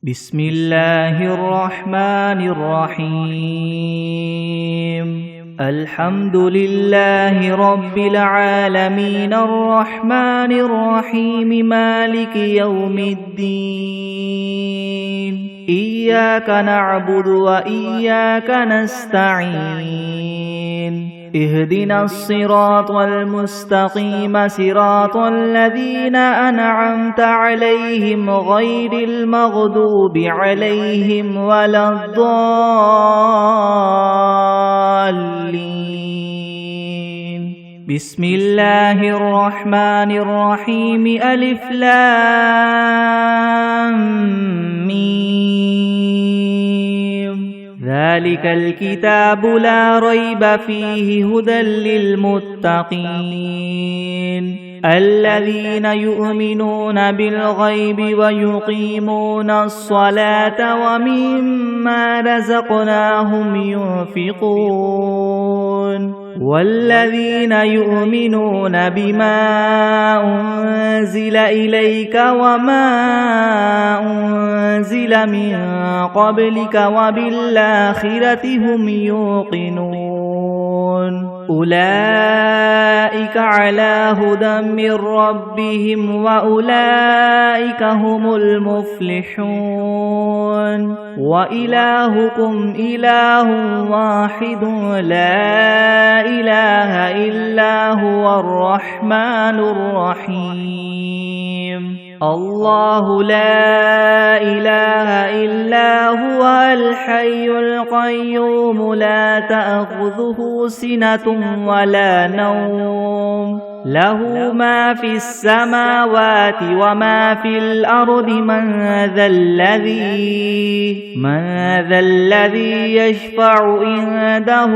بسم الله الرحمن الرحيم الحمد لله رب العالمين الرحمن الرحيم مالك يوم الدين إياك نعبد وإياك نستعين اهدنا الصراط المستقيم صراط الذين أنعمت عليهم غير المغضوب عليهم ولا الضالين بسم الله الرحمن الرحيم ألف لام ميم ذلك الكتاب لا ريب فيه هدى للمتقين الذين يؤمنون بالغيب ويقيمون الصلاة ومما رزقناهم ينفقون والذين يؤمنون بما أنزل إليك وما أنزل من قبلك وبالآخرة هم يوقنون أولئك على هدى من ربهم وأولئك هم المفلحون وإلهكم إله واحد لا إله إلا هو الرحمن الرحيم الله لا إله إلا هو الحي القيوم لا تأخذه سنة ولا نوم له ما في السماوات وما في الأرض من ذا الذي يشفع عنده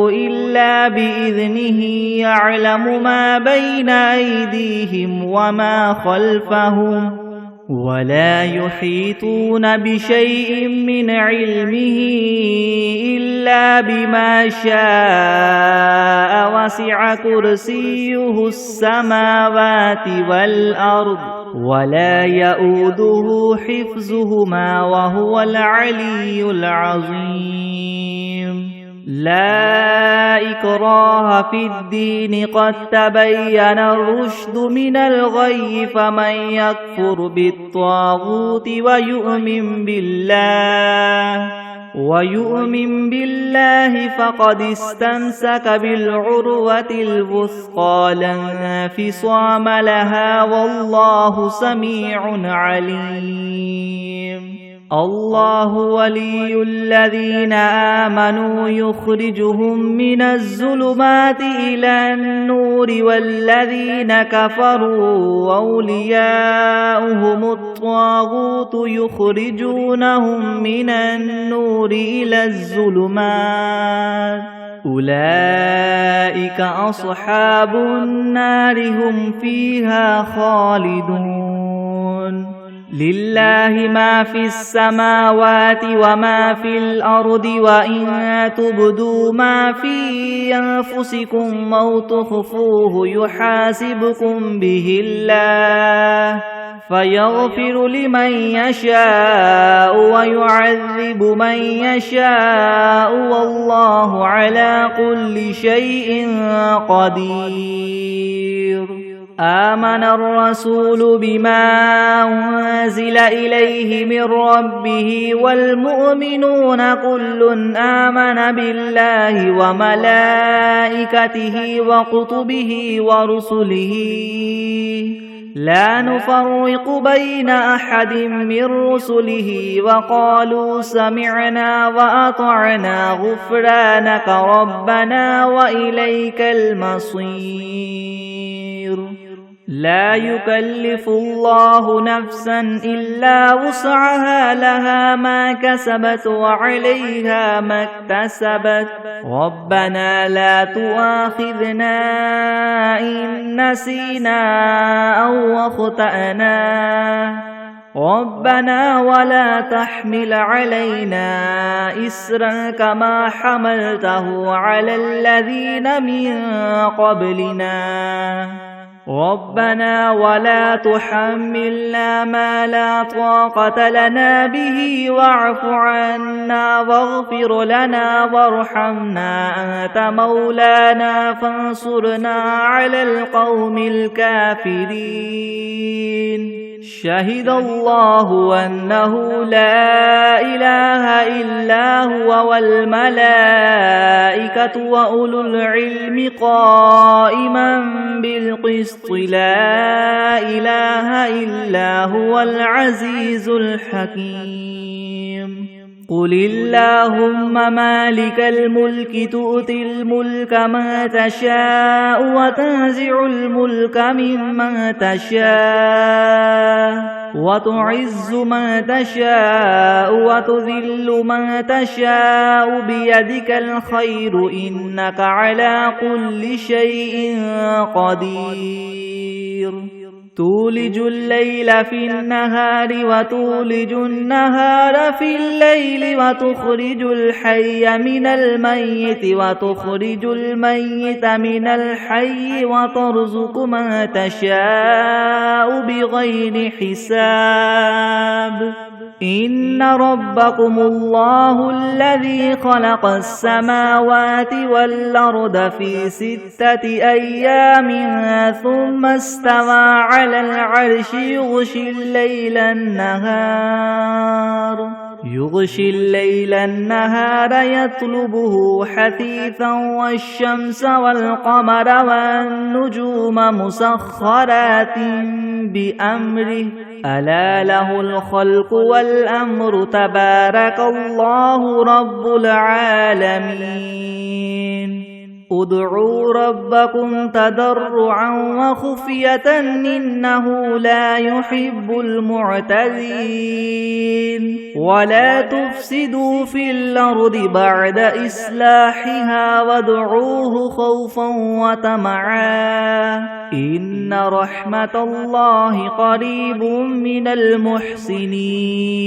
إلا بإذنه يعلم ما بين أيديهم وما خلفهم ولا يحيطون بشيء من علمه إلا بما شاء وسع كرسيه السماوات والأرض ولا يؤوده حفظهما وهو العلي العظيم لا إكراه في الدين قد تبين الرشد من الغي فمن يكفر بالطاغوت ويؤمن بالله فقد استمسك بالعروة الوثقى لا انفصام لها والله سميع عليم الله ولي الذين آمنوا يخرجهم من الظلمات إلى النور والذين كفروا أولياؤهم الطاغوت يخرجونهم من النور إلى الظلمات أولئك أصحاب النار هم فيها خالدون لله ما في السماوات وما في الأرض وإن تبدوا ما في أنفسكم أو تخفوه يحاسبكم به الله فيغفر لمن يشاء ويعذب من يشاء والله على كل شيء قدير آمن الرسول بما أنزل إليه من ربه والمؤمنون كل آمن بالله وملائكته وكتبه ورسله لا نفرق بين أحد من رسله وقالوا سمعنا وأطعنا غفرانك ربنا وإليك المصير لا يكلف الله نفسا إلا وسعها لها ما كسبت وعليها ما اكتسبت ربنا لا تؤاخذنا إن نسينا أو أخطأنا ربنا ولا تحمل علينا إسرا كما حملته على الذين من قبلنا ربنا ولا تحملنا ما لا طاقة لنا به واعف عنا واغفر لنا وارحمنا أنت مولانا فانصرنا على القوم الكافرين شهد الله أنه لا إله إلا هو والملائكة وأولو العلم قائما بالقسط لا إله إلا هو العزيز الحكيم قل اللهم مالك الملك تؤتي الملك من تشاء وتنزع الملك ممن تشاء وتعز من تشاء وتذل من تشاء بيدك الخير إنك على كل شيء قدير تولج الليل في النهار وتولج النهار في الليل وتخرج الحي من الميت وتخرج الميت من الحي وترزق من تشاء بغير حساب إن ربكم الله الذي خلق السماوات والأرض في 6 أيام ثم استوى على العرش يغشي الليل النهار يطلبه حثيثا والشمس والقمر والنجوم مسخرات بأمره ألا له الخلق والأمر تبارك الله رب العالمين ادعوا ربكم تضرعا وخفية إنه لا يحب المعتدين ولا تفسدوا في الأرض بعد إصلاحها وادعوه خوفا وطمعا إن رحمة الله قريب من المحسنين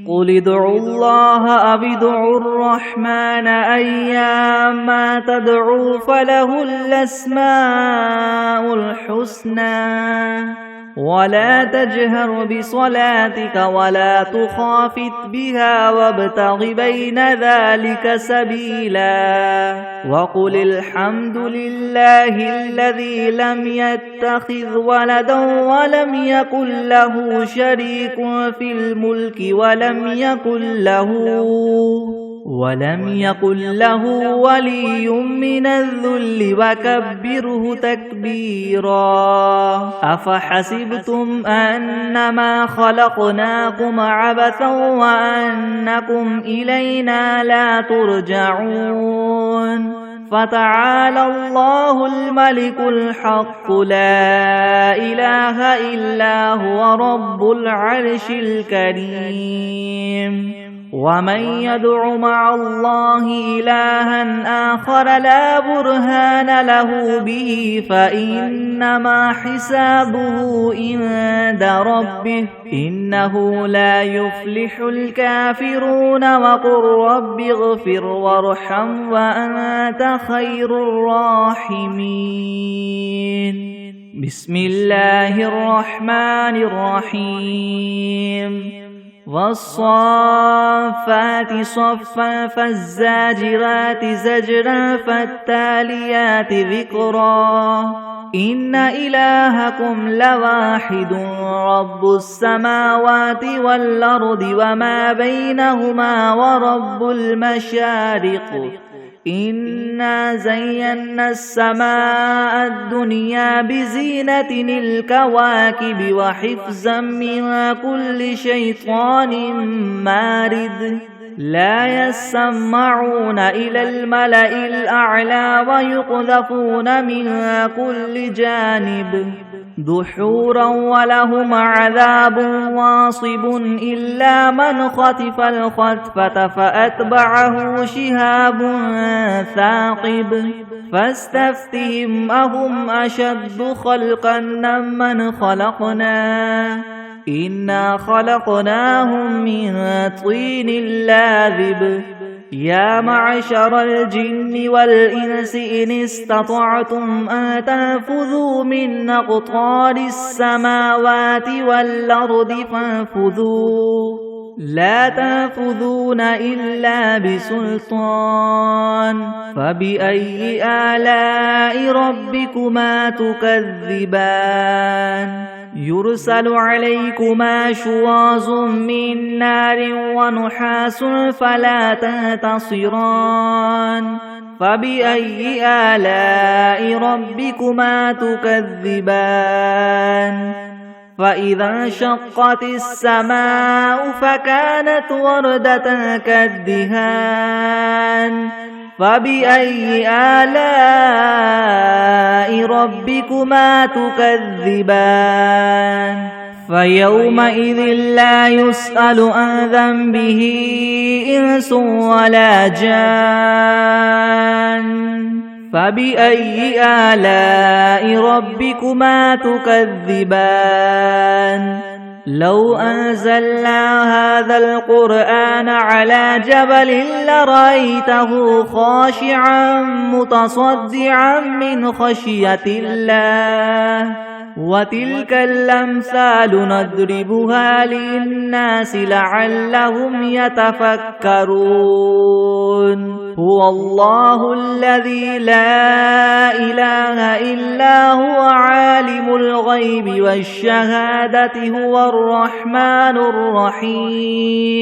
قل ادعوا الله أو ادعوا الرحمن أيما تدعوا فله الأسماء الحسنى ولا تجهر بصلاتك ولا تخافت بها وابتغ بين ذلك سبيلا وقل الحمد لله الذي لم يتخذ ولدا ولم يكن له شريك في الملك ولم يكن له ولي من الذل وكبره تكبيرا أفحسبتم أنما خلقناكم عبثا وأنكم إلينا لا ترجعون فتعالى الله الملك الحق لا إله إلا هو رب العرش الكريم ومن يدع مع الله إلها آخر لا برهان له به فإنما حسابه عند ربه إنه لا يفلح الكافرون وقل رب اغفر وارحم وأنت خير الراحمين بسم الله الرحمن الرحيم والصافات صفا فالزاجرات زجرا فالتاليات ذكرا إن إلهكم لواحد رب السماوات والأرض وما بينهما ورب المشارق إنا زينا السماء الدنيا بزينة الكواكب وحفظا من كل شيطان مارد لا يسمعون إلى الملأ الأعلى ويقذفون من كل جانب دحورا ولهم عذاب واصب إلا من خطف الخطفة فأتبعه شهاب ثاقب فاستفتهم أهم أشد خلقا ممن خلقنا إنا خلقناهم من طين لاذب يا معشر الجن والإنس إن استطعتم أن تنفذوا من أقطار السماوات والأرض فانفذوا لا تنفذون إلا بسلطان فبأي آلاء ربكما تكذبان يرسل عليكما شواظ من نار ونحاس فلا تنتصران فبأي آلاء ربكما تكذبان فإذا انشقت السماء فكانت وردة كالدهان فبأي آلاء ربكما تكذبان فيومئذ لا يسأل عن ذنبه إنس ولا جان فبأي آلاء ربكما تكذبان لو أنزلنا هذا القرآن على جبل لرأيته خاشعا متصدعا من خشية الله وتلك الأمثال نضربها للناس لعلهم يتفكرون هو الله الذي لا إله إلا هو عالم الغيب والشهادة هو الرحمن الرحيم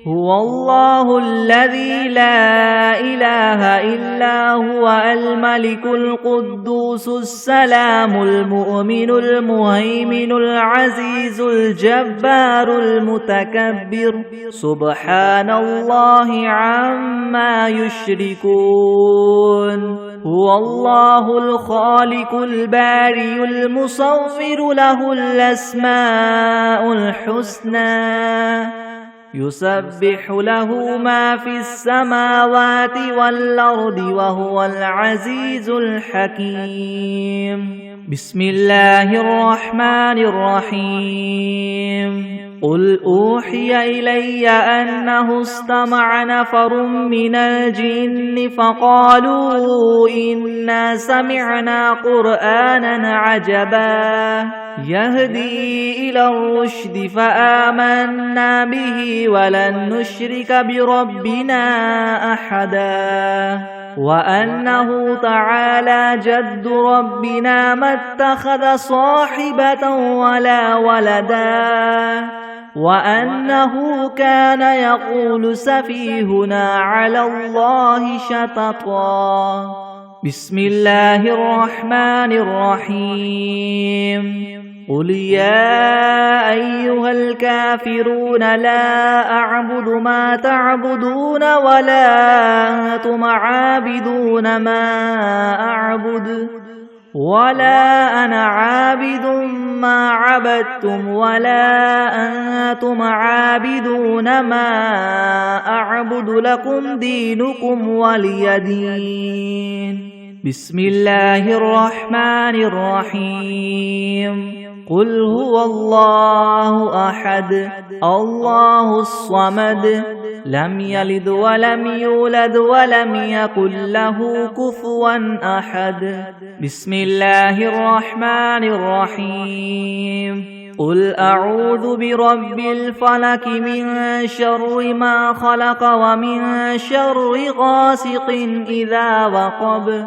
هو الله الذي لا إله إلا هو الملك القدوس السلام المؤمن المهيمن العزيز الجبار المتكبر سبحان الله عما يشركون هو الله الخالق الباري المصور له الأسماء الحسنى يسبح له ما في السماوات والأرض وهو العزيز الحكيم بسم الله الرحمن الرحيم قل أوحي إلي أنه استمع نفر من الجن فقالوا إنا سمعنا قرآنا عجبا يهدي إلى الرشد فآمنا به ولن نشرك بربنا أحدا وأنه تعالى جد ربنا ما اتخذ صاحبة ولا ولدا وأنه كان يقول سفيهنا على الله شططا بسم الله الرحمن الرحيم قل يا أيها الكافرون لا أعبد ما تعبدون ولا أنتم عابدون ما أعبد ولا أنا عابد ما عبدتم ولا أنتم عابدون ما أعبد لكم دينكم ولي دين بسم الله الرحمن الرحيم قل هو الله أحد الله الصمد لم يلد ولم يولد ولم يكن له كفوا أحد بسم الله الرحمن الرحيم قل أعوذ برب الفلك من شر ما خلق ومن شر غاسق إذا وقب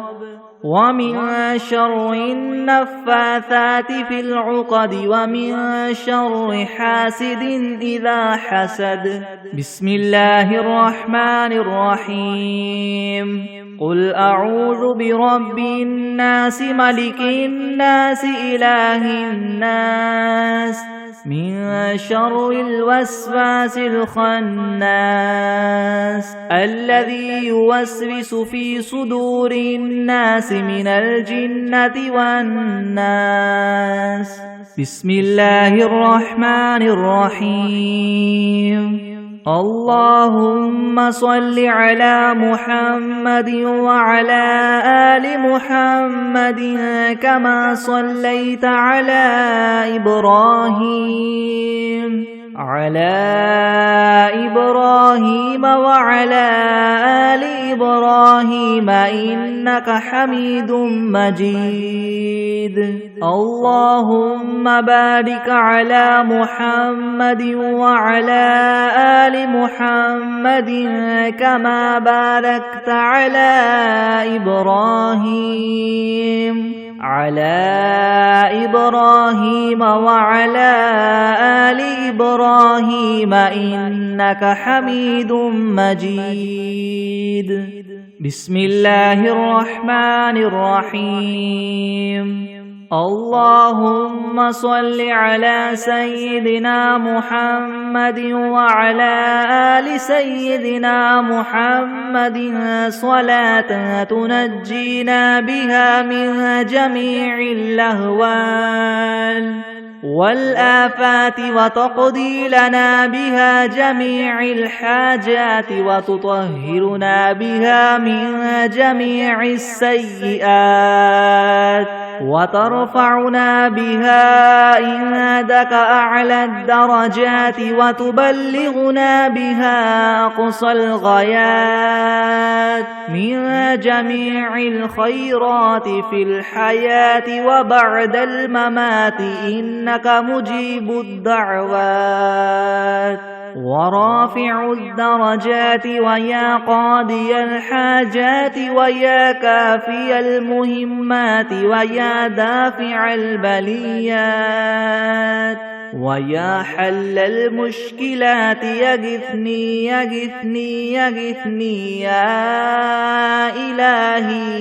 ومن شر النفاثات في العقد ومن شر حاسد إذا حسد بسم الله الرحمن الرحيم قل أعوذ برب الناس ملك الناس إله الناس من شر الوسواس الخناس الذي يوسوس في صدور الناس من الجنة والناس بسم الله الرحمن الرحيم اللهم صل على محمد وعلى آل محمد كما صليت على إبراهيم على إبراهيم وعلى آل إبراهيم إنك حميد مجيد اللهم بارك على محمد وعلى آل محمد كما باركت على إبراهيم وعلى آل إبراهيم إنك حميد مجيد بسم الله الرحمن الرحيم اللهم صل على سيدنا محمد وعلى آل سيدنا محمد صلاة تنجينا بها من جميع الأهوال والآفات وتقضي لنا بها جميع الحاجات وتطهرنا بها من جميع السيئات وترفعنا بها عندك أعلى الدرجات وتبلغنا بها أقصى الغايات من جميع الخيرات في الحياة وبعد الممات إنك مجيب الدعوات ورافع الدرجات ويا قاضي الحاجات ويا كافي المهمات ويا دافع البليات ويا حل المشكلات يغثني يغثني يغثني يا إلهي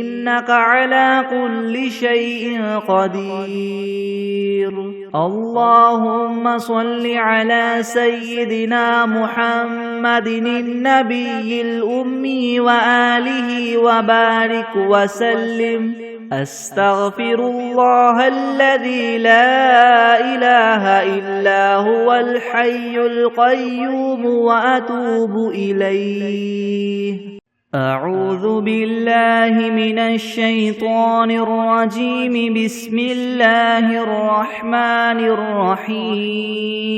إنك على كل شيء قدير اللهم صل على سيدنا محمد النبي الأمي وآله وبارك وسلم أستغفر الله الذي لا إله إلا هو الحي القيوم وأتوب إليه أعوذ بالله من الشيطان الرجيم بسم الله الرحمن الرحيم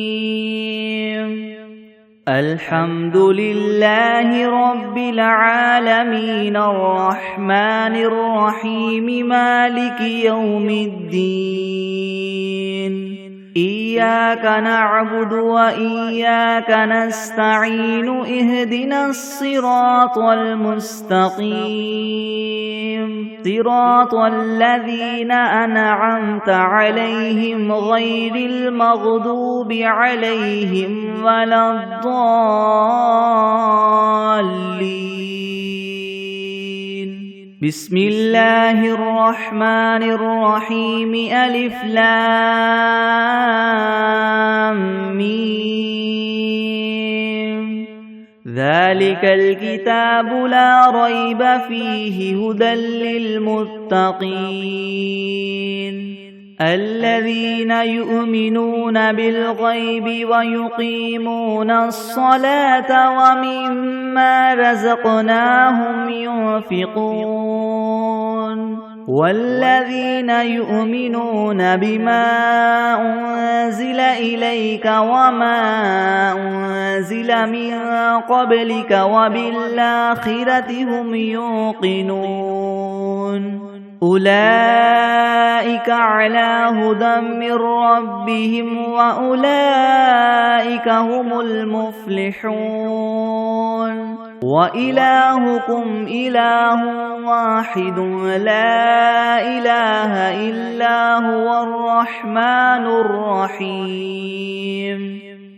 الحمد لله رب العالمين الرحمن الرحيم مالك يوم الدين إياك نعبد وإياك نستعين اهدنا الصراط المستقيم صراط الذين أنعمت عليهم غير المغضوب عليهم ولا الضالين بسم الله الرحمن الرحيم ألف لام ميم ذلك الكتاب لا ريب فيه هدى للمتقين الذين يؤمنون بالغيب ويقيمون الصلاة ومما رزقناهم ينفقون والذين يؤمنون بما أنزل إليك وما أنزل من قبلك وبالآخرة هم يوقنون أولئك على هدى من ربهم وأولئك هم المفلحون وإلهكم إله واحد لا إله إلا هو الرحمن الرحيم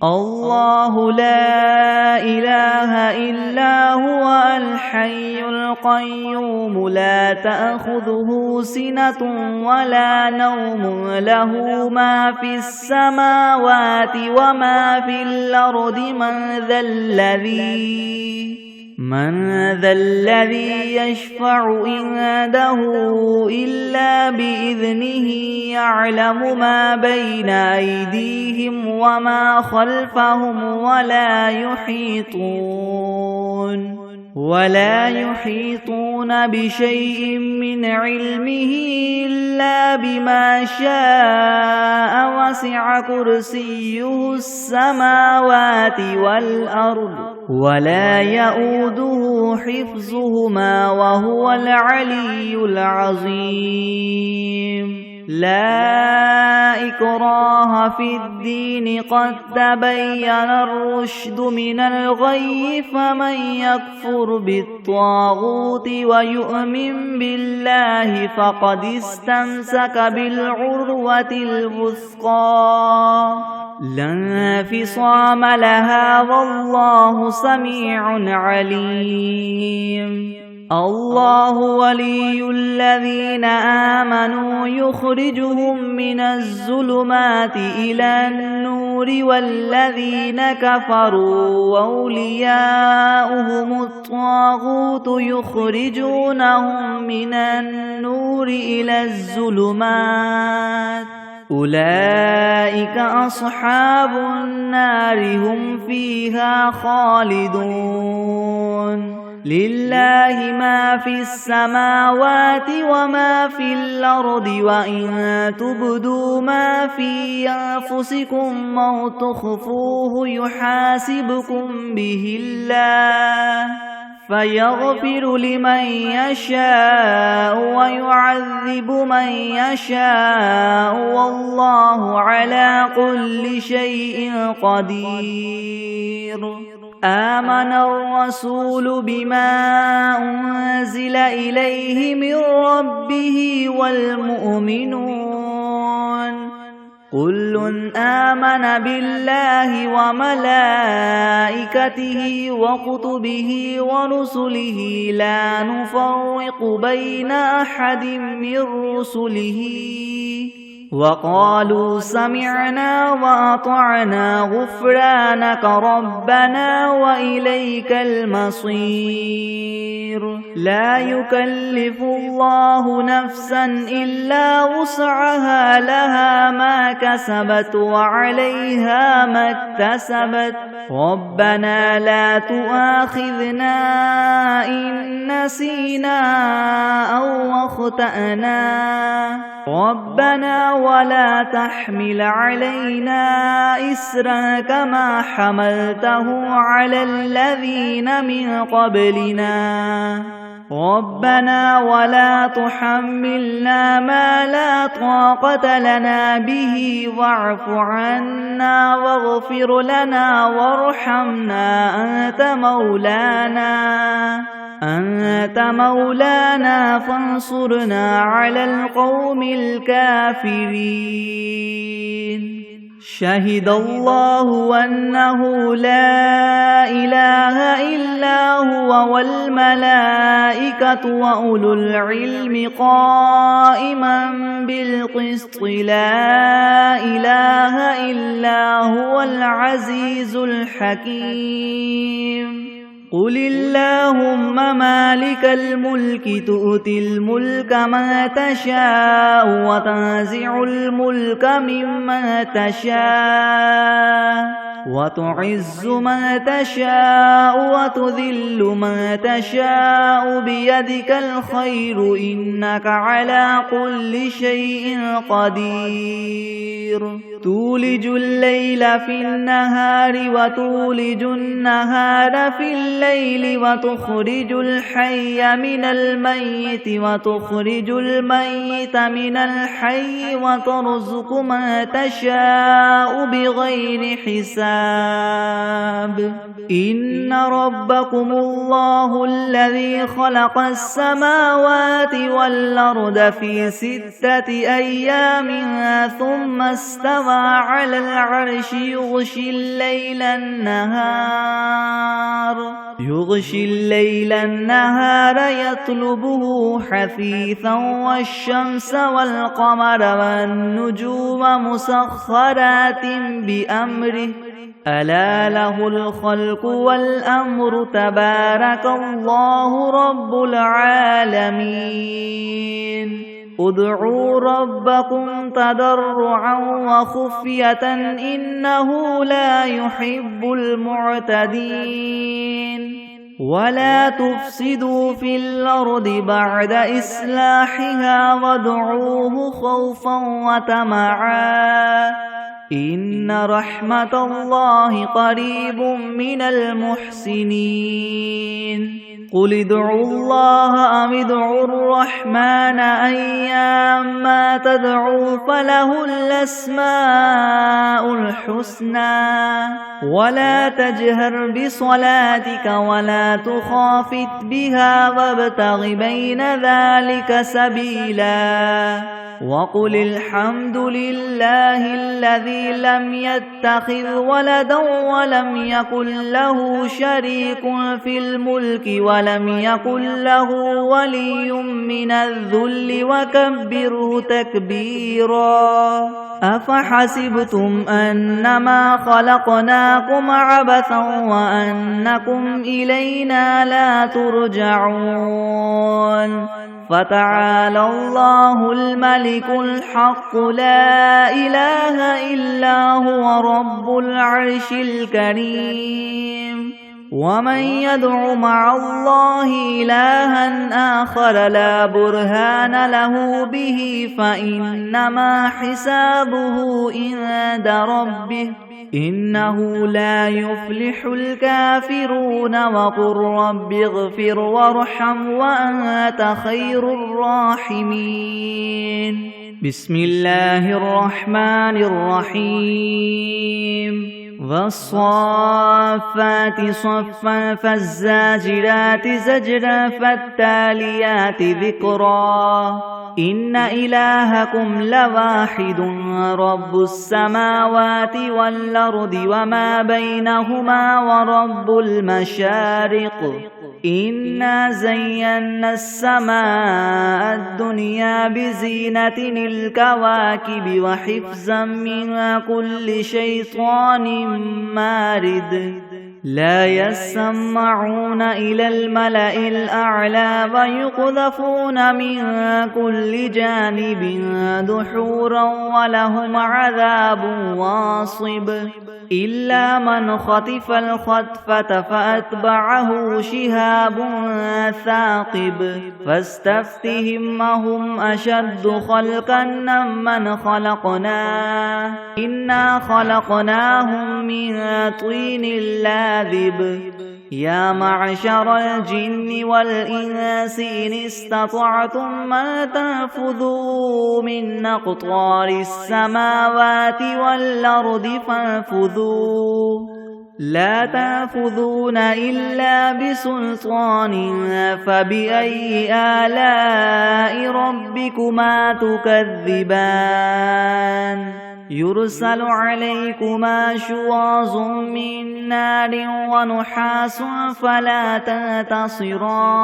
الله لا إله إلا هو الحي القيوم لا تأخذه سنة ولا نوم له ما في السماوات وما في الأرض من ذا الذي يشفع عنده إلا بإذنه يعلم ما بين أيديهم وما خلفهم ولا يحيطون ولا يحيطون بشيء من علمه إلا بما شاء وسع كرسيه السماوات والأرض ولا يؤوده حفظهما وهو العلي العظيم لا إكراه في الدين قد تبين الرشد من الغي فمن يكفر بالطاغوت ويؤمن بالله فقد استمسك بالعروة الوثقى لا انفصام لها والله سميع عليم الله ولي الذين آمنوا يخرجهم من الظلمات إلى النور والذين كفروا أولياؤهم الطاغوت يخرجونهم من النور إلى الظلمات أولئك أصحاب النار هم فيها خالدون لله ما في السماوات وما في الأرض وإن تبدوا ما في أنفسكم أو تخفوه يحاسبكم به الله فيغفر لمن يشاء ويعذب من يشاء والله على كل شيء قدير آمن الرسول بما أنزل إليه من ربه والمؤمنون كل آمن بالله وملائكته وكتبه ورسله لا نفرق بين أحد من رسله وقالوا سمعنا وأطعنا غفرانك ربنا وإليك المصير لا يكلف الله نفسا إلا وسعها لها ما كسبت وعليها ما اكتسبت ربنا لا تؤاخذنا إن نسينا أو أخطأنا ربنا ولا تحمل علينا إسرا كما حملته على الذين من قبلنا ربنا ولا تحملنا ما لا طاقة لنا به واعف عنا واغفر لنا وارحمنا أنت مولانا فانصرنا على القوم الكافرين شهد الله أنه لا إله إلا هو والملائكة وأولو العلم قائما بالقسط لا إله إلا هو العزيز الحكيم قل اللهم مالك الملك تؤتي الملك من تشاء وتنزع الملك ممن تشاء وتعز من تشاء وتذل من تشاء بيدك الخير إنك على كل شيء قدير تولج الليل في النهار وتولج النهار في الليل وتخرج الحي من الميت وتخرج الميت من الحي وترزق من تشاء بغير حساب إن ربكم الله الذي خلق السماوات والأرض في 6 أيام ثم استوى على العرش يغشي الليل النهار يطلبه حثيثا والشمس والقمر والنجوم مسخرات بأمره ألا له الخلق والأمر تبارك الله رب العالمين ادعوا ربكم تضرعا وخفية إنه لا يحب المعتدين ولا تفسدوا في الأرض بعد إصلاحها وادعوه خوفا وطمعا إن رحمة الله قريب من المحسنين قل ادعوا الله أم ادعوا الرحمن أيما تدعوا فله الأسماء الحسنى ولا تجهر بصلاتك ولا تخافت بها وابتغ بين ذلك سبيلا وقل الحمد لله الذي لم يتخذ ولدا ولم يكن له شريك في الملك ولم يكن له ولي من الذل وكبره تكبيرا أفحسبتم أنما خلقناكم عبثا وأنكم إلينا لا ترجعون فتعالى الله الملك الحق لا إله إلا هو رب العرش الكريم ومن يدع مع الله إلها آخر لا برهان له به فإنما حسابه عند ربه إنه لا يفلح الكافرون وقل رب اغفر وارحم وأنت خير الراحمين بسم الله الرحمن الرحيم والصافات صفا فالزاجرات زجرا فالتاليات ذكرا إن إلهكم لواحد رب السماوات والأرض وما بينهما ورب المشارق إنا زينا السماء الدنيا بزينة الكواكب وحفظا من كل شيطان مارد لا يسمعون إلى الملأ الأعلى ويقذفون من كل جانب دحورا ولهم عذاب واصب إلا من خطف الخطفة فأتبعه شهاب ثاقب فاستفتهم أهم أشد خلقا ممن خلقنا إنا خلقناهم من طين لاذب يا معشر الجن والإنس إن استطعتم ما تنفذوا من أقطار السماوات والأرض فانفذوا لا تنفذون إلا بسلطان فبأي آلاء ربكما تكذبان يرسل عليكما شواظ من نار ونحاس فلا تنتصران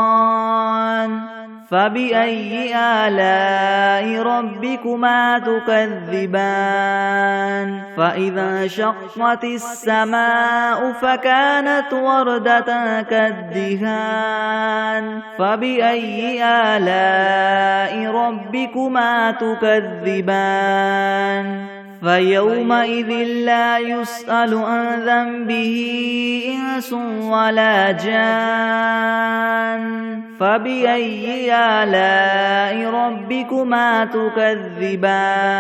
فبأي آلاء ربكما تكذبان فإذا انشقت السماء فكانت وردة كالدهان فبأي آلاء ربكما تكذبان فيومئذ لا يسأل عن ذنبه إنس ولا جان فبأي آلاء ربكما تكذبان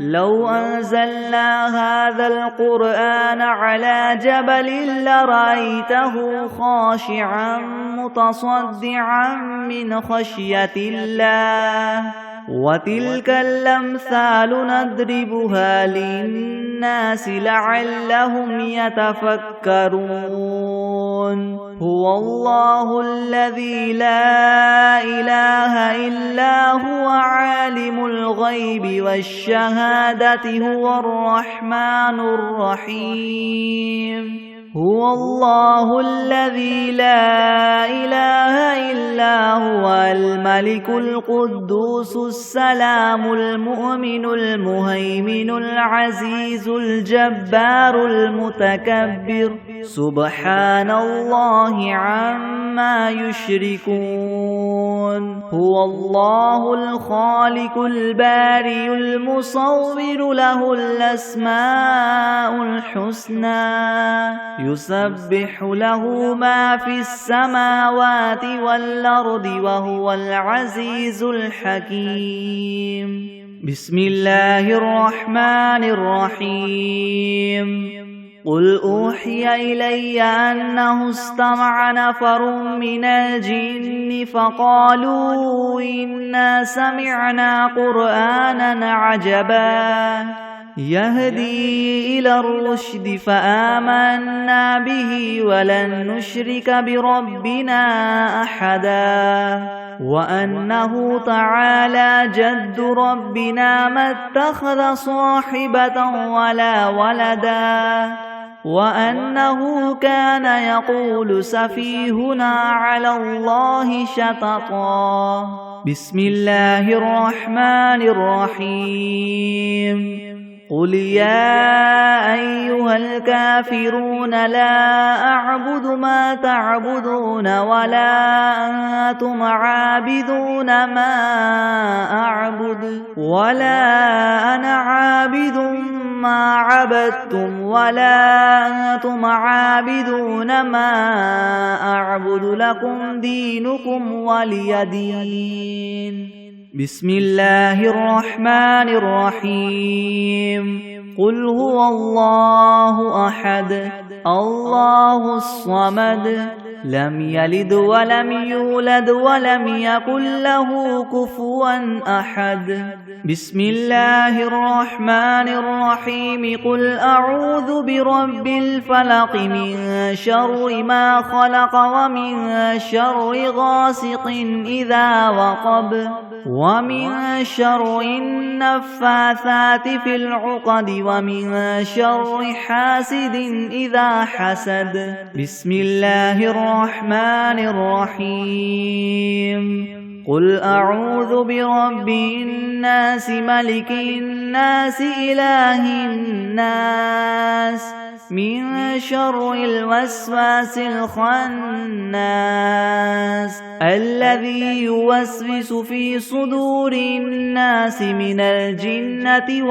لو أنزلنا هذا القرآن على جبل لرأيته خاشعا متصدعا من خشية الله وتلك الأمثال نضربها للناس لعلهم يتفكرون هو الله الذي لا إله إلا هو عالم الغيب والشهادة هو الرحمن الرحيم هو الله الذي لا إله إلا هو الملك القدوس السلام المؤمن المهيمن العزيز الجبار المتكبر سبحان الله عما يشركون هو الله الخالق البارئ المصور له الأسماء الحسنى يسبح له ما في السماوات والأرض وهو العزيز الحكيم. بسم الله الرحمن الرحيم. قل أوحي إلي أنه استمع نفر من الجن فقالوا إنا سمعنا قرآنا عجبا يهدي إلى الرشد فآمنا به ولن نشرك بربنا أحدا وأنه تعالى جد ربنا ما اتخذ صاحبة ولا ولدا وأنه كان يقول سفيهنا على الله شططا. بسم الله الرحمن الرحيم. قل يا أيها الكافرون لا أعبد ما تعبدون ولا أنتم عابدون ما أعبد ولا أنا عابد ما عبدتم ولا أنتم عابدون ما أعبد لكم دينكم ولي دين. بسم الله الرحمن الرحيم. قل هو الله أحد الله الصمد لم يلد ولم يولد ولم يكن له كفوا أحد. بسم الله الرحمن الرحيم. قل أعوذ برب الفلق من شر ما خلق ومن شر غاسق إذا وقب ومن شر النفاثات في العقد ومن شر حاسد إذا حسد. بسم الله الرحمن الرحيم. قل أعوذ برب الناس ملك الناس إله الناس من شر الوسواس الخناس الذي يوسوس في صدور الناس من الجنة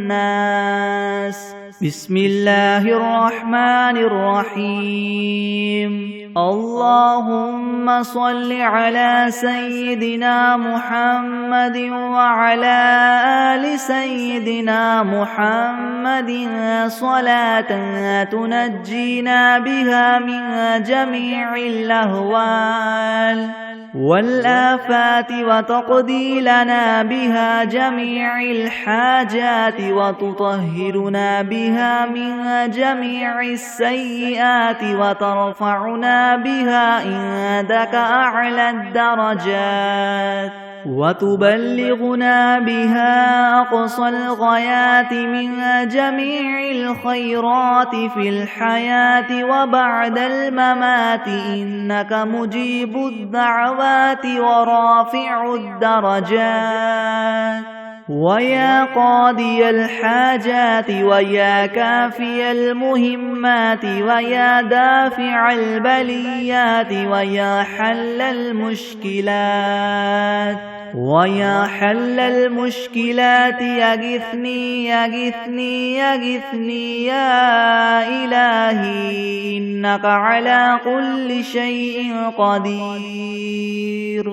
والناس. بسم الله الرحمن الرحيم. اللهم صل على سيدنا محمد وعلى آل سيدنا محمد صلاة تنجينا بها من جميع الأهوال والآفات وتقضي لنا بها جميع الحاجات وتطهرنا بها من جميع السيئات وترفعنا بها عندك أعلى الدرجات وتبلغنا بها أقصى الغايات من جميع الخيرات في الحياة وبعد الممات إنك مجيب الدعوات ورافع الدرجات ويا قاضي الحاجات ويا كافي المهمات ويا دافع البليات ويا حل المشكلات ويا حل المشكلات يغثني يغثني يغثني يا إلهي إنك على كل شيء قدير.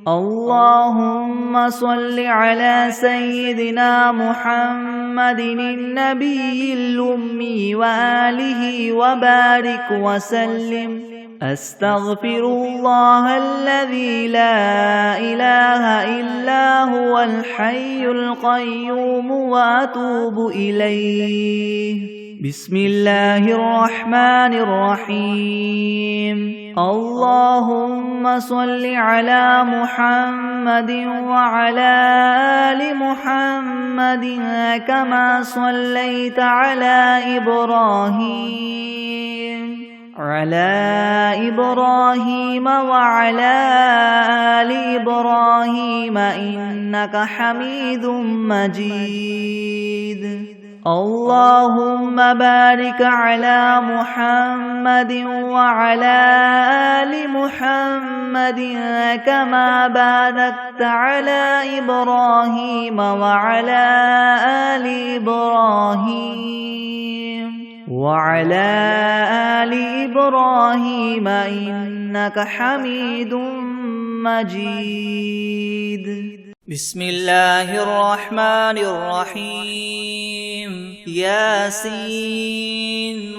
اللهم صل على سيدنا محمد النبي الأمي وآله وبارك وسلم. أستغفر الله الذي لا إله إلا هو الحي القيوم وأتوب إليه. بسم الله الرحمن الرحيم. اللهم صل على محمد وعلى آل محمد كما صليت على إبراهيم وعلى آل إبراهيم إنك حميد مجيد. اللهم بارك على محمد وعلى آل محمد كما باركت على إبراهيم وعلى آل إبراهيم إنك حميد مجيد. بسم الله الرحمن الرحيم. ياسين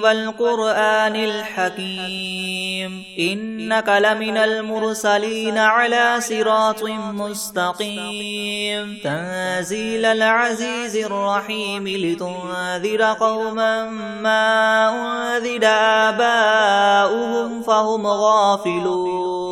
والقرآن الحكيم إنك لمن المرسلين على صراط مستقيم تنزيل العزيز الرحيم لتنذر قوما ما أنذر آباؤهم فهم غافلون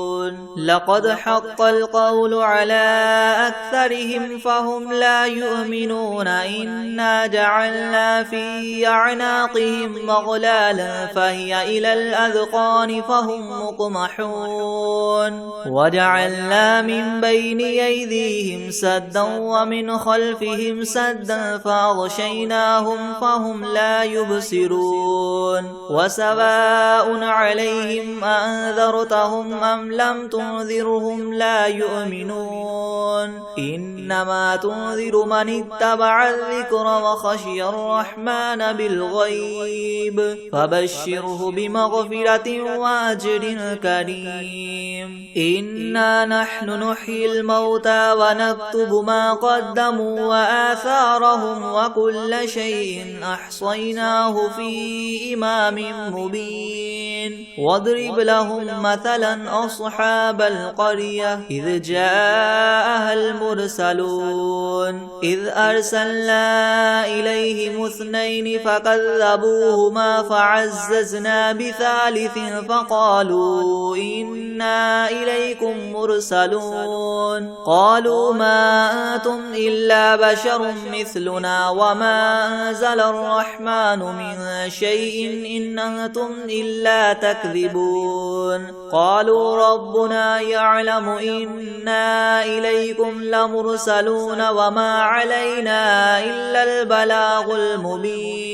لقد حق القول على أكثرهم فهم لا يؤمنون إنا جعلنا في أعناقهم أغلالا فهي إلى الأذقان فهم مقمحون وجعلنا من بين أيديهم سدا ومن خلفهم سدا فأغشيناهم فهم لا يبصرون وسواء عليهم أنذرتهم أم لم تنذرهم لا يؤمنون إنما تنذر من اتبع الذكر وخشي الرحمن بالغيب فبشره بمغفرة وأجر كريم. إنا نحن نحيي الموتى ونكتب ما قدموا وآثارهم وكل شيء أحصيناه في إمام مبين. واضرب لهم مثلا أصحاب القرية إذ جاءها المرسلون إذ أرسلنا إليهم اثنين فكذبوهما فعززنا بثالث فقالوا إنا إليكم مرسلون قالوا ما أنتم إلا بشر مثلنا وما أنزل الرحمن من شيء إن أنتم إلا تكذبون قالوا ربنا يعلم إنا إليكم لمرسلون وما علينا إلا البلاغ المبين.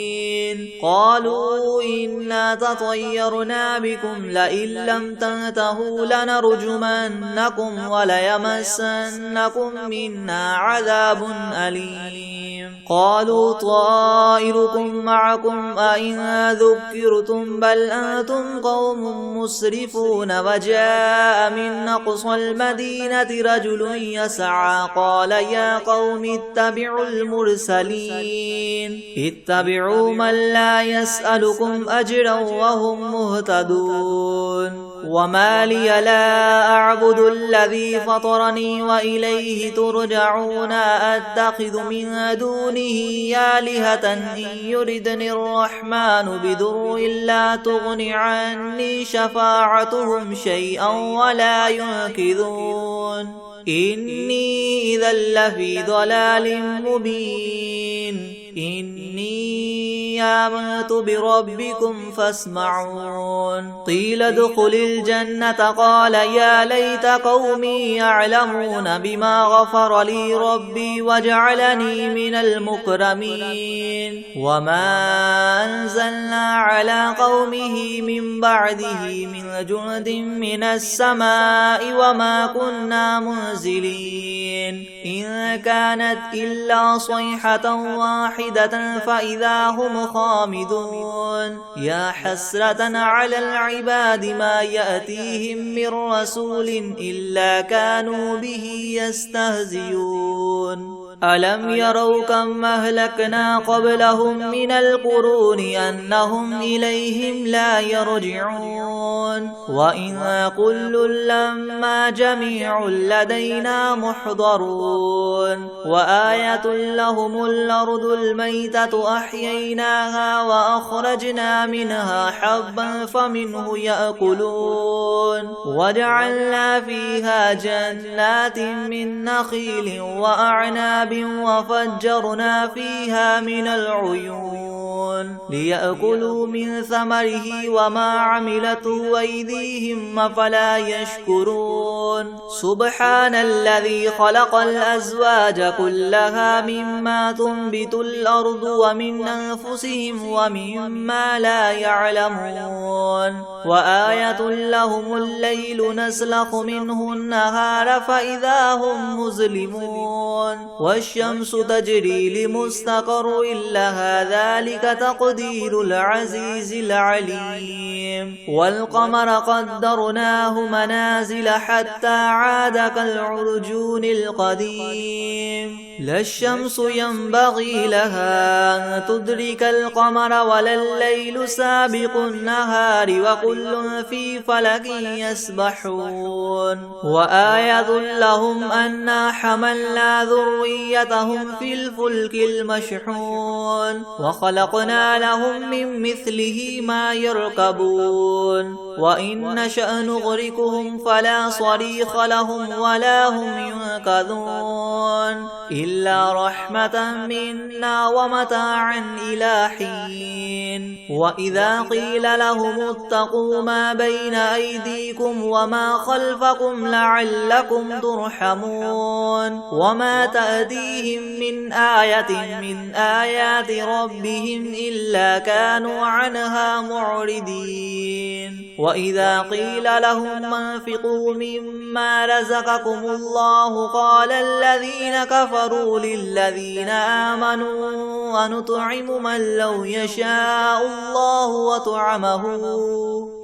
قالوا إنا تطيرنا بكم لئن لم تنتهوا لنرجمنكم وليمسنكم منا عذاب أليم. قالوا طائركم معكم أئن ذكرتم بل أنتم قوم مسرفون. وجاء من أقصى المدينة رجل يسعى قال يا قوم اتبعوا المرسلين اتبعوا من لا يسألكم أجرا وهم مهتدون. وما لي لا أعبد الذي فطرني وإليه ترجعون أتخذ من دونه آلهة إن يردني الرحمن بضر لا تغن عني شفاعتهم شيئا ولا ينقذون إني إذا لفي ضلال مبين. إني آمنت بربكم فاسمعون. قيل ادخل الجنة قال يا ليت قومي يعلمون بما غفر لي ربي وجعلني من المكرمين. وما أنزلنا على قومه من بعده من جند من السماء وما كنا منزلين إن كانت إلا صيحة واحدة فإذا هم خامدون. يا حسرة على العباد ما يأتيهم من رسول إلا كانوا به يستهزئون. ألم يروا كم أهلكنا قبلهم من القرون أنهم إليهم لا يرجعون. وإن كل لما جميع لدينا محضرون. وآية لهم الأرض الميتة أحييناها وأخرجنا منها حبا فمنه يأكلون. وجعلنا فيها جنات من نخيل وأعناب أعناب وفجرنا فيها من العيون ليأكلوا من ثمره وما عملته أيديهم أفلا يشكرون سبحان الذي خلق الأزواج كلها مما تنبت الأرض ومن أنفسهم ومما لا يعلمون وآية لهم الليل نسلخ منه النهار فإذا هم مظلمون والشمس تجري لمستقر لها ذلك تقدير العزيز العليم والقمر قدرناه منازل حتى عاد كالعرجون القديم لا الشمس ينبغي لها أن تدرك القمر ولا الليل سابق النهار وكل في فلك يسبحون وآية لهم أنا حملنا ذريتهم في الفلك المشحون وخلقنا لهم من مثله ما يركبون وإن نشأ نغرقهم فلا صريخ لهم ولا هم ينقذون إلا رحمة منا ومتاعا إلى حين وإذا قيل لهم اتقوا ما بين أيديكم وما خلفكم لعلكم ترحمون وما تأتيهم من آية من آيات ربهم إلا كانوا عنها معرضين وإذا قيل لهم انفقوا مما رزقكم الله قال الذين كفروا للذين آمنوا ونطعم من لو يشاء الله وطعمه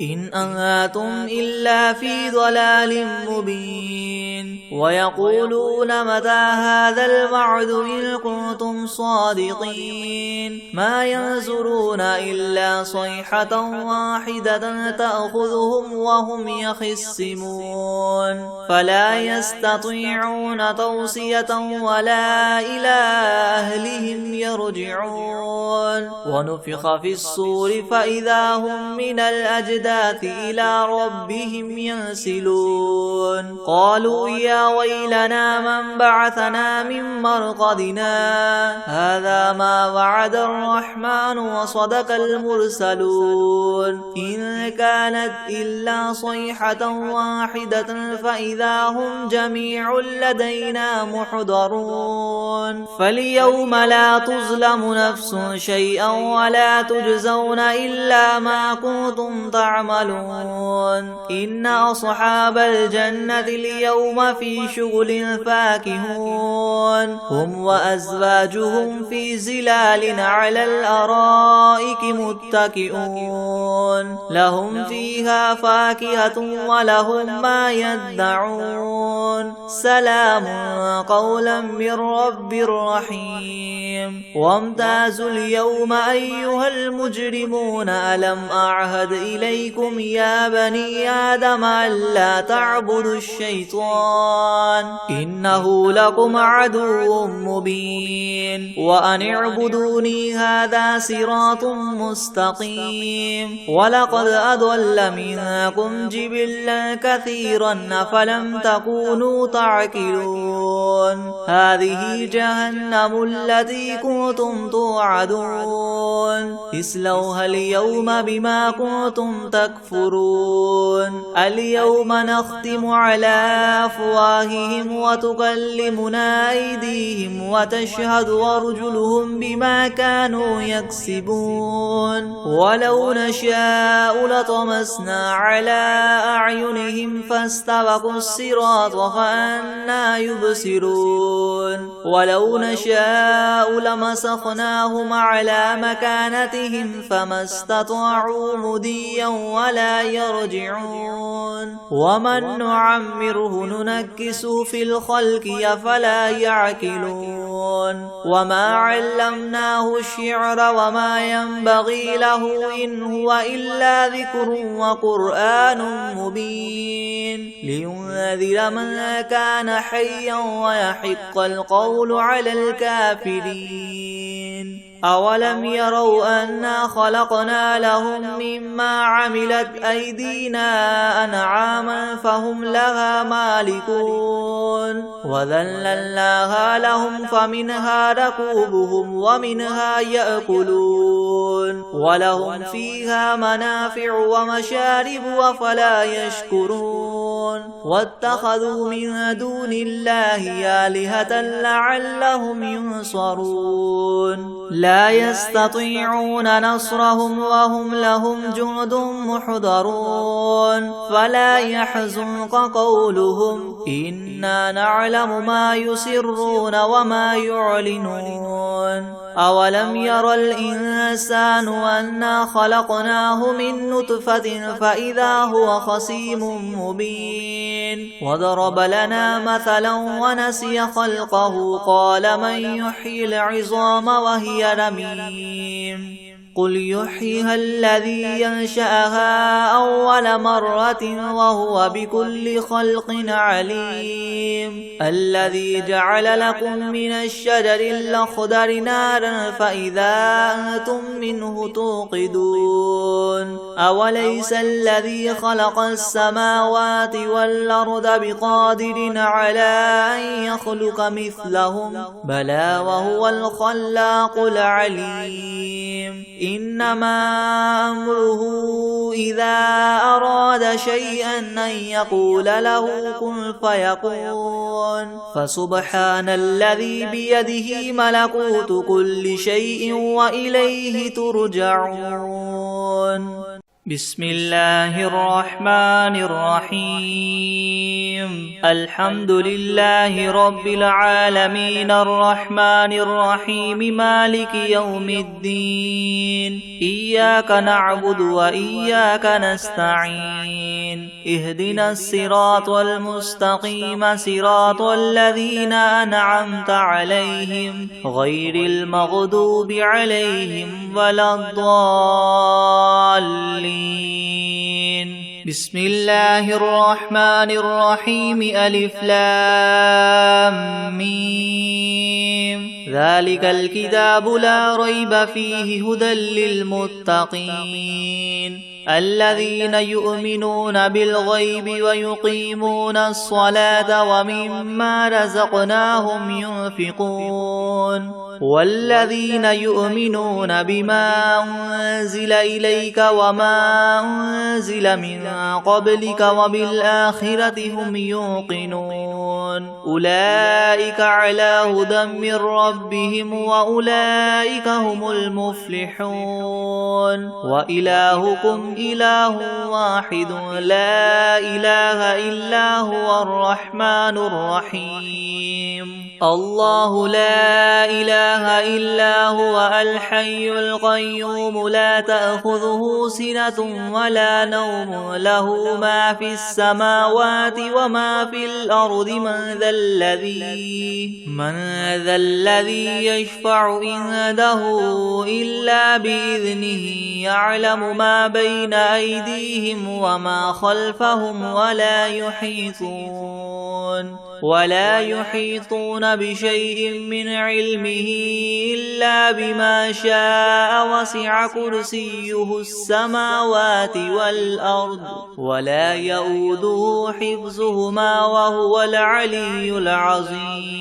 إن أنتم إلا في ضلال مبين ويقولون متى هذا الوعد إن كنتم صادقين ما ينظرون إلا صيحة واحدة تأخذهم وهم يخصمون فلا يستطيعون توصية ولا إلى أهلهم يرجعون ونفخ في الصور فإذا هم من الأجداث إلى ربهم ينسلون قالوا يا ويلنا من بعثنا من مرقدنا هذا ما وعد الرحمن وصدق المرسلون إن كانت إلا صيحة واحدة فإذا هم جميع لدينا محضرون فاليوم لا تظلم نفس شيئا ولا تجزون إلا ما كنتم تعملون إن أصحاب الجنة اليوم في شغل فاكهون هم وأزواجهم في زلال على الأرائك متكئون لهم فيها فاكهة ولهم ما يدعون سلام قولا من رب رحيم وامتازوا اليوم أيها المجرمون ألم أعهد إليكم يا بني آدم ألا تعبدوا الشيطان إنه لكم عدو مبين وأن اعبدوني هذا صراط مستقيم ولقد أضل منكم جبلا كثيرا أفلم تكونوا تعقلون هذه جهنم التي كنتم توعدون اصلوها اليوم بما كنتم تكفرون اليوم نختم على أفواههم وتكلمنا أيديهم وتشهد أرجلهم بما كانوا يكسبون ولو نشاء لطمسنا على أعينهم فاستبقوا الصراط فأنى يبصرون ولو نشاء لمسخناهم على مكانتهم فما استطاعوا مديا ولا يرجعون ومن نعمره ننكس في الخلق أفلا يعقلون وما علمناه الشعر وما ينبغي له إن هو إلا ذكر وقرآن مبين لينذر من كان حيا ويحق القول على الكافرين أولم يروا أنا خلقنا لهم مما عملت أيدينا أنعاما فهم لها مالكون وذللناها لهم فمنها ركوبهم ومنها يأكلون ولهم فيها منافع ومشارب أفلا يشكرون واتخذوا من دون الله آلهة لعلهم ينصرون لا يستطيعون نصرهم وهم لهم جند محضرون فلا يحزنك قولهم إنا نعلم ما يسرون وما يعلنون أولم ير الإنسان أنا خلقناه من نطفة فإذا هو خصيم مبين وضرب لنا مثلا ونسي خلقه قال من يحيي العظام وهي رميم قل يحييها الذي ينشأها أول مرة وهو بكل خلق عليم الذي جعل لكم من الشجر الأخضر نارا فإذا أنتم منه توقدون أوليس الذي خلق السماوات والأرض بقادر على أن يخلق مثلهم بلى وهو الخلاق العليم إنما أمره إذا أراد شيئا أن يقول له كن فيكون فسبحان الذي بيده ملكوت كل شيء وإليه ترجعون بسم الله الرحمن الرحيم الحمد لله رب العالمين الرحمن الرحيم مالك يوم الدين إياك نعبد وإياك نستعين اهدنا الصراط المستقيم صراط الذين أنعمت عليهم غير المغضوب عليهم ولا الضالين بسم الله الرحمن الرحيم ألف لام ميم ذلك الكتاب لا ريب فيه هدى للمتقين الذين يؤمنون بالغيب ويقيمون الصلاة ومما رزقناهم ينفقون والذين يؤمنون بما أنزل إليك وما أنزل من قبلك وبالآخرة هم يوقنون أولئك على هدى من ربهم وأولئك هم المفلحون وإلهكم إله واحد لا إله إلا هو الرحمن الرحيم الله لا إله إلا هو الحي القيوم لا تأخذه سنة ولا نوم له ما في السماوات وما في الأرض من ذا الذي يشفع عنده إلا بإذنه يعلم ما بين أيديهم وما خلفهم ولا يحيطون بشيء من علمه إلا بما شاء وسع كرسيه السماوات والأرض ولا يؤوده حفظهما وهو العلي العظيم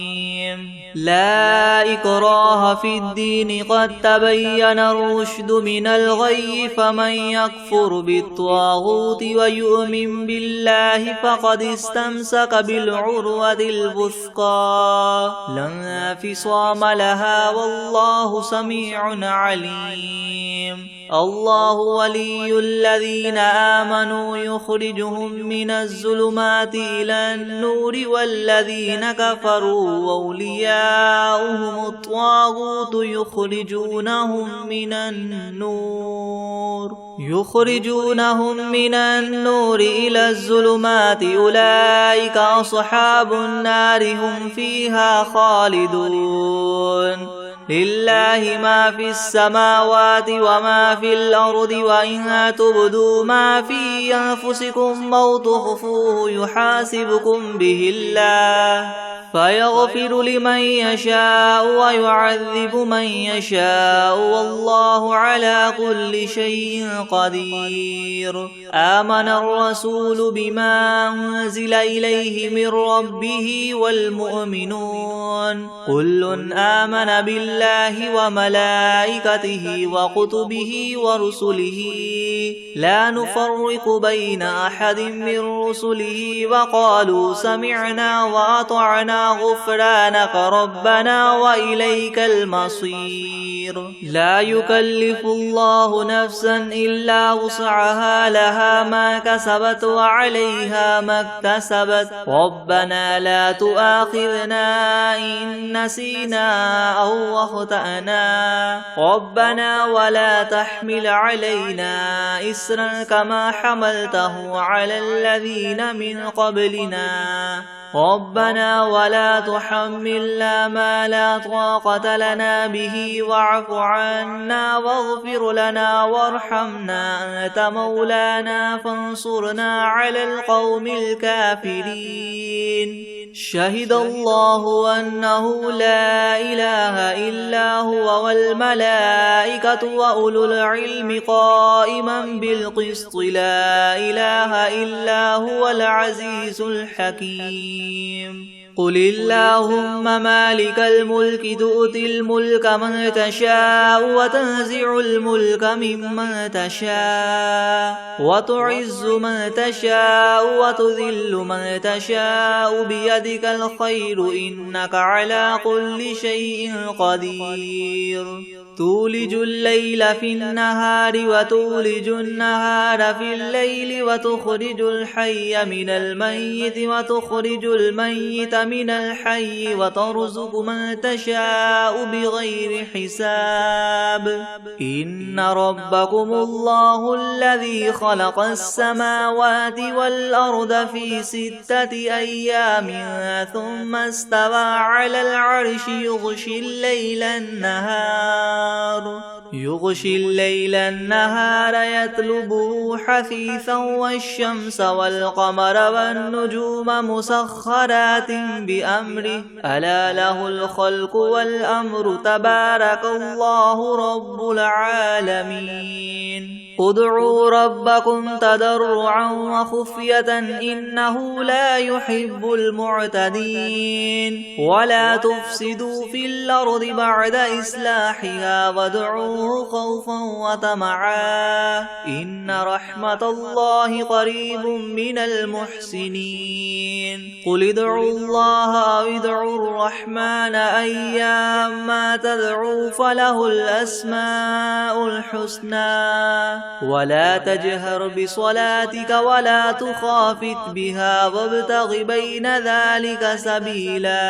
لا إكراه في الدين قد تبين الرشد من الغي فمن يكفر بالطاغوت ويؤمن بالله فقد استمسك بالعروة الوثقى لا انفصام لها والله سميع عليم الله ولي الذين آمنوا يخرجهم من الظلمات إلى النور والذين كفروا أولياؤهم الطاغوت يخرجونهم من النور إلى الظلمات أولئك أصحاب النار هم فيها خالدون لله ما في السماوات وما في الأرض وإن تبدوا ما في أنفسكم أو تخفوه يحاسبكم به الله فيغفر لمن يشاء ويعذب من يشاء والله على كل شيء قدير. آمن الرسول بما أنزل إليه من ربه والمؤمنون كل آمن بالله وملائكته وكتبه ورسله لا نفرق بين أحد من رسله وقالوا سمعنا وأطعنا غفرانك ربنا وإليك المصير. لا يكلف الله نفسا إلا وسعها لها ما كسبت وعليها ما اكتسبت ربنا لا تؤاخذنا إن نسينا أو أخطأنا ربنا ولا تحمل علينا إسرا كما حملته على الذين من قبلنا ربنا ولا تحملنا ما لا طاقة لنا به واعف عنا واغفر لنا وارحمنا أنت مولانا فانصرنا على القوم الكافرين. شهد الله أنه لا إله إلا هو والملائكة وأولو العلم قائما بالقسط لا إله إلا هو العزيز الحكيم. قل اللهم مالك الملك تؤتي الملك من تشاء وتنزع الملك ممن تشاء وتعز من تشاء وتذل من تشاء بيدك الخير إنك على كل شيء قدير. تولج الليل في النهار وتولج النهار في الليل وتخرج الحي من الميت وتخرج الميت من الحي وترزق من تشاء بغير حساب. إن ربكم الله الذي خلق السماوات والأرض في 6 أيام ثم استوى على العرش يغشي الليل النهار يطلبه حثيثا والشمس والقمر والنجوم مسخرات بأمره ألا له الخلق والأمر تبارك الله رب العالمين. ادعوا ربكم تضرعا وخفية إنه لا يحب المعتدين. ولا تفسدوا في الأرض بعد إصلاحها وادعوه خوفا وطمعا إن رحمة الله قريب من المحسنين. قل ادعوا الله أو ادعوا الرحمن أيما تدعوا فله الأسماء الحسنى. ولا تجهر بصلاتك ولا تخافت بها وابتغ بين ذلك سبيلا.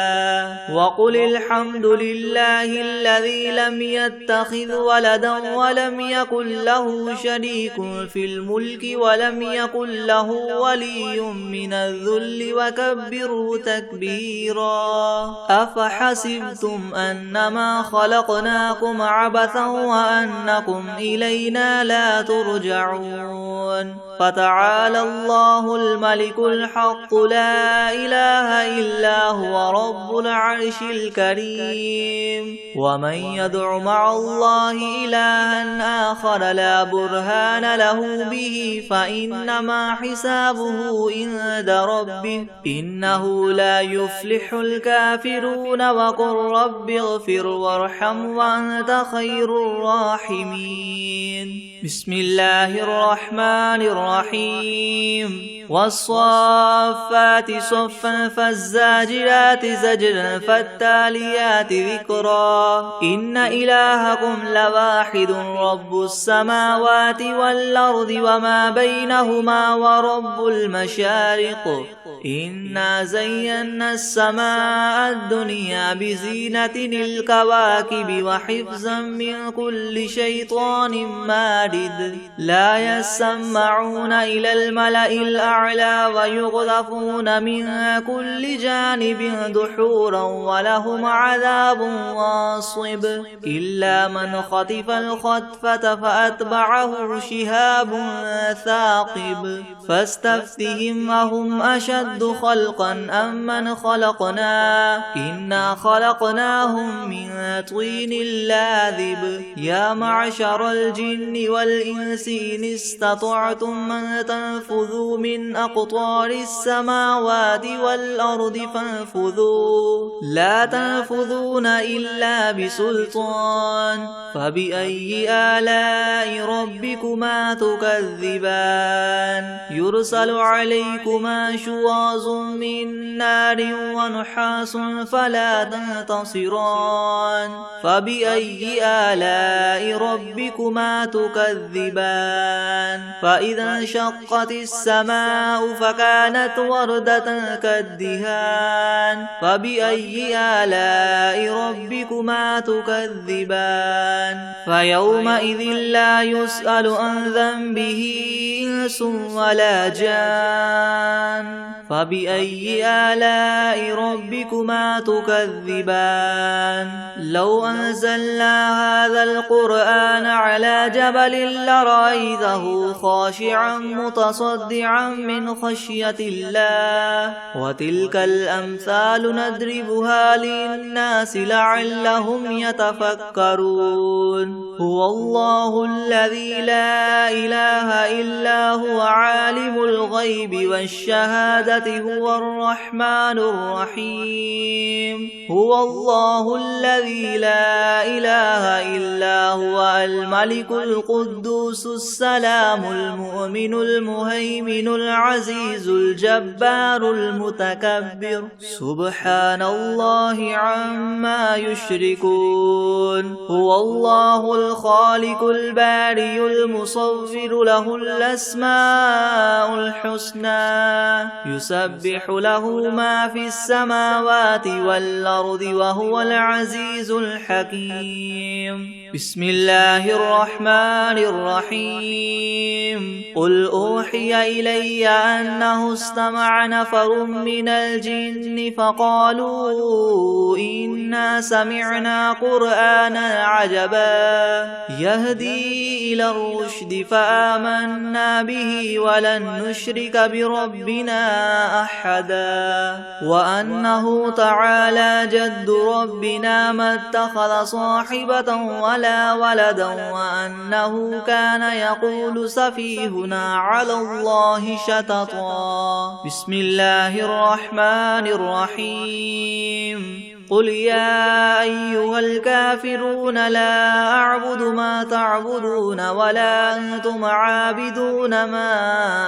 وقل الحمد لله الذي لم يتخذ ولدا ولم يكن له شريك في الملك ولم يكن له ولي من الذل وكبره تكبيرا. أفحسبتم أنما خلقناكم عبثا وأنكم إلينا لا ترجعون. فتعالى الله الملك الحق لا إله إلا هو رب العرش الكريم. ومن يدع مع الله إلها آخر لا برهان له به فإنما حسابه عند ربه إنه لا يفلح الكافرون. وقل رب اغفر وارحم وأنت خير الراحمين. بسم الله الرحمن الرحيم. والصافات صفا فالزاجرات زجرا فالتاليات ذكرا. إن إلهكم لواحد رب السماوات والأرض وما بينهما ورب المشارق. إنا زينا السماء الدنيا بزينة الكواكب وحفظا من كل شيطان مارد. لا يسمعون إلى الملأ الأعلى ويقذفون من كل جانب دحورا ولهم عذاب واصب إلا من خطف الخطفة فأتبعه شهاب ثاقب فاستفتهم أهم أشد خلقا أم من خلقنا إنا خلقناهم من طين لاذب يا معشر الجن والإنس إن استطعتم أن تنفذوا من أقطار السماوات والأرض فانفذوا لا تنفذون إلا بسلطان فبأي آلاء ربكما تكذبان يرسل عليكما شواظ من نار ونحاس فلا تنتصران فبأي آلاء ربكما تكذبان فإذا انشقت السماء فكانت وردة كالدهان فبأي آلاء ربكما تكذبان فيومئذ لا يسأل عن ذنبه إنس ولا جان فبأي آلاء ربكما تكذبان لو أنزلنا هذا القرآن على جبل لرأيته خاشعا متصدعا من خشية الله وتلك الأمثال نضربها للناس لعلهم يتفكرون هو الله الذي لا إله إلا هو عالم الغيب والشهادة هو الرحمن الرحيم هو الله الذي لا إله إلا هو الملك القدوس السلام المؤمن المهيمن العزيز الجبار المتكبر سبحان الله عما يشركون هو الله الخالق البارئ المصور له الأسماء الحسنى يسبح له ما في السماوات والأرض وهو العزيز الحكيم بسم الله الرحمن الرحيم قل أوحي إلي أنه استمع نفر من الجن فقالوا إنا سمعنا قرآنا عجبا يهدي إلى الرشد فآمنا به ولن نشرك بربنا أحدا وأنه تعالى جد ربنا ما اتخذ صاحبة ولا ولدا وأنه كان يقول سفيهنا على الله شططا بسم الله الرحمن الرحيم قل يا أيها الكافرون لا أعبد ما تعبدون ولا أنتم عابدون ما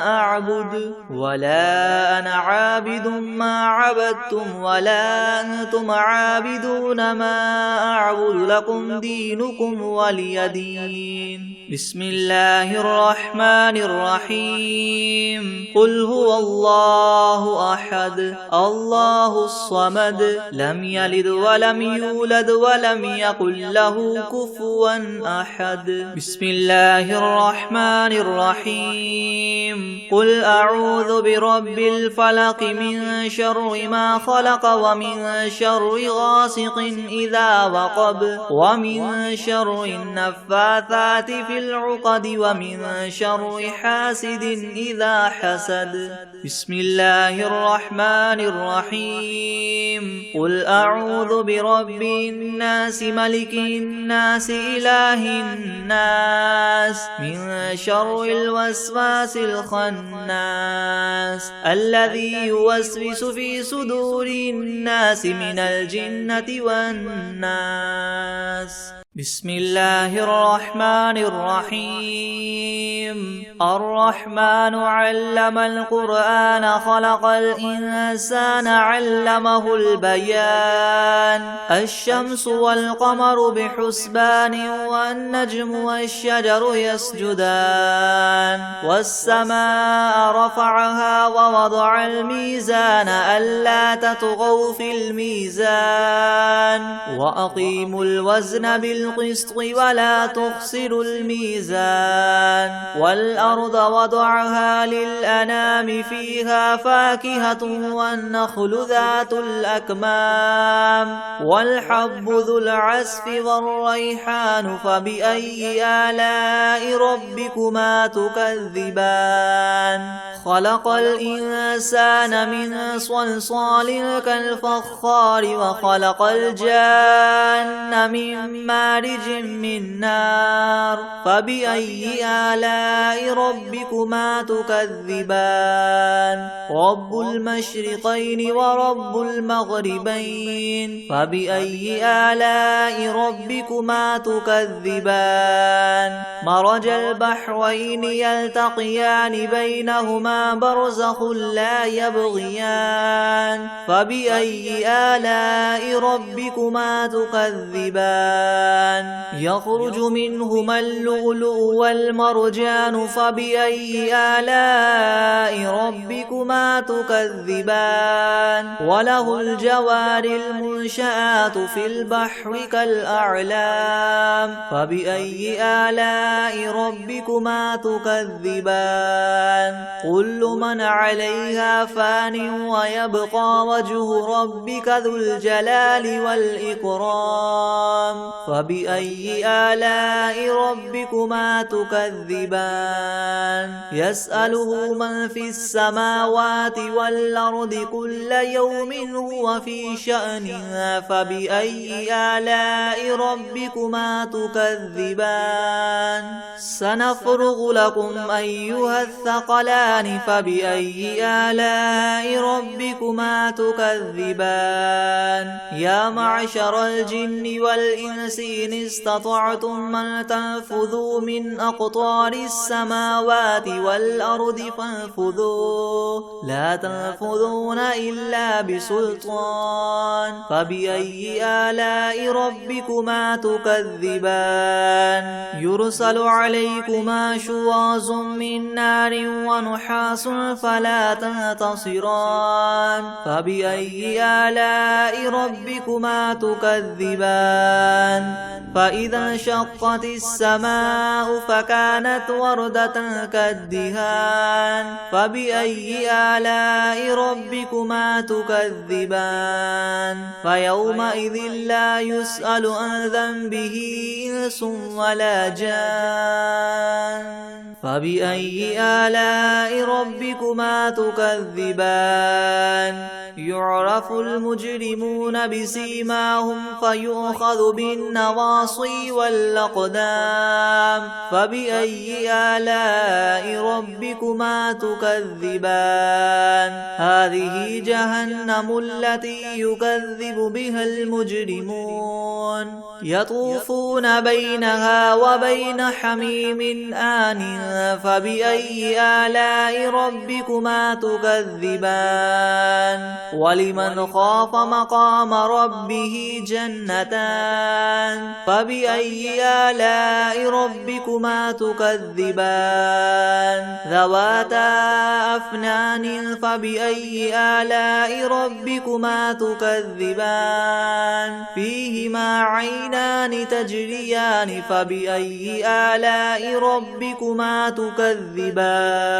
أعبد ولا أنا عابد ما عبدتم ولا أنتم عابدون ما أعبد لكم دينكم ولي دين بسم الله الرحمن الرحيم قل هو الله أحد الله الصمد لم يلد ولم يولد ولم يكن له كفوا أحد بسم الله الرحمن الرحيم قل أعوذ برب الفلق من شر ما خلق ومن شر غاسق إذا وقب ومن شر النفاثات في العقد ومن شر حاسد إذا حسد بسم الله الرحمن الرحيم قل أعوذ برب الناس ملك الناس إله الناس من شر الوسواس الخناس الذي يوسوس في صدور الناس من الجنة والناس بسم الله الرحمن الرحيم الرحمن علم القرآن خلق الإنسان علمه البيان الشمس والقمر بحسبان والنجم والشجر يسجدان والسماء رفعها ووضع الميزان ألا تطغوا في الميزان وأقيموا الوزن بالقسط بالقسط ولا تخسروا الميزان والأرض وضعها للأنام فيها فاكهة والنخل ذات الأكمام والحب ذو العصف والريحان فبأي آلاء ربكما تكذبان خلق الإنسان من صلصال كالفخار وخلق الجان من مارج من نار فبأي آلاء ربكما تكذبان رب المشرقين ورب المغربين فبأي آلاء ربكما تكذبان مرج البحرين يلتقيان بينهما برزخ لا يبغيان فبأي آلاء ربكما تكذبان يخرج منهما اللؤلؤ والمرجان فبأي آلاء ربكما تكذبان وله الجوار المنشآت في البحر كالأعلام فبأي آلاء ربكما تكذبان كل من عليها فان ويبقى وجه ربك ذو الجلال والإكرام فبأي آلاء ربكما تكذبان يسأله من في السماوات والأرض كل يوم هو في شأن فبأي آلاء ربكما تكذبان سنفرغ لكم أيها الثقلان فبأي آلاء ربكما تكذبان يا معشر الجن والإنس إن استطعتم من تنفذوا من أقطار السماوات والأرض فانفذوا لا تنفذون إلا بسلطان فبأي آلاء ربكما تكذبان يرسل عليكما شواظ من نار ونحاس فلا تنتصران فبأي آلاء ربكما تكذبان فإذا انشقت السماء فكانت وردة كالدهان فبأي آلاء ربكما تكذبان فيومئذ لا يسأل عن ذنبه إنس ولا جان فبأي آلاء ربكما تكذبان يعرف المجرمون بسيماهم فيؤخذ بالنواصي والأقدام فبأي آلاء ربكما تكذبان هذه جهنم التي يكذب بها المجرمون يطوفون بينها وبين حميم آن فبأي آلاء ربكما تكذبان ولمن خاف مقام ربه جنتان فبأي آلاء ربكما تكذبان ذواتا أفنان فبأي آلاء ربكما تكذبان فيهما عينان تجريان فبأي آلاء ربكما تكذبان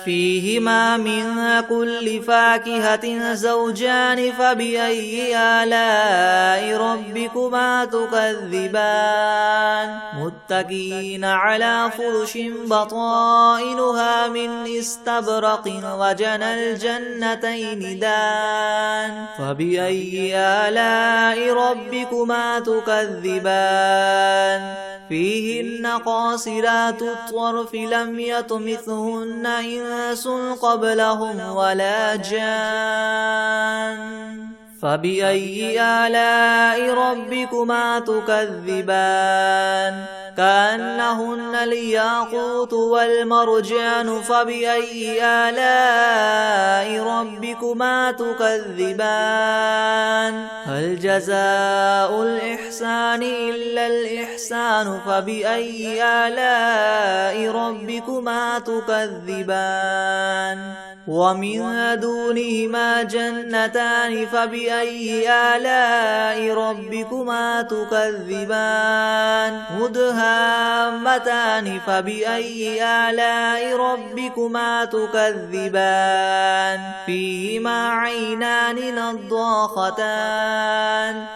فيهما من كل فاكهة زوجان فبأي آلاء ربكما تكذبان متكئين على فرش بطائنها من استبرق وجنى الجنتين دان فبأي آلاء ربكما تكذبان فيهن قاصرات الطرف لم يطمثهن إنس قبلهم ولا جان فبأي آلاء ربكما تكذبان كأنهن الياقوت والمرجان فبأي آلاء ربكما تكذبان هل جزاء الإحسان إلا الإحسان فبأي آلاء ربكما تكذبان ومن دونهما جنتان فبأي آلاء ربكما تكذبان مدهامتان فبأي آلاء ربكما تكذبان فيهما عينان نضاختان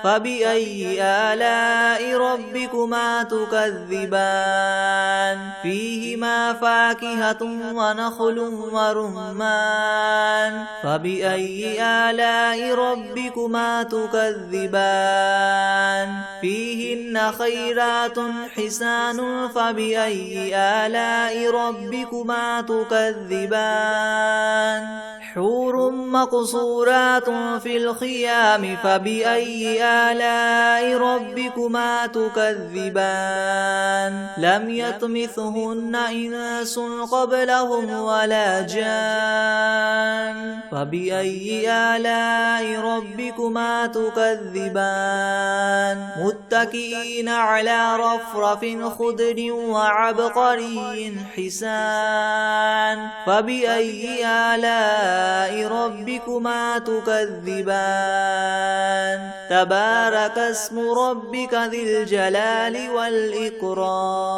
فبأي آلاء ربكما تكذبان فيهما فاكهة ونخل ورمان فبأي آلاء ربكما تكذبان فيهن خيرات حسان فبأي آلاء ربكما تكذبان حور مقصورات في الخيام فبأي آلاء ربكما تكذبان لم يطمثهن إنس قبلهم ولا جان فبأي آلاء ربكما تكذبان متكئين على رفرف خضر وعبقري حسان فبأي آلاء ربكما تكذبان تبارك اسم ربك ذي الجلال والإكرام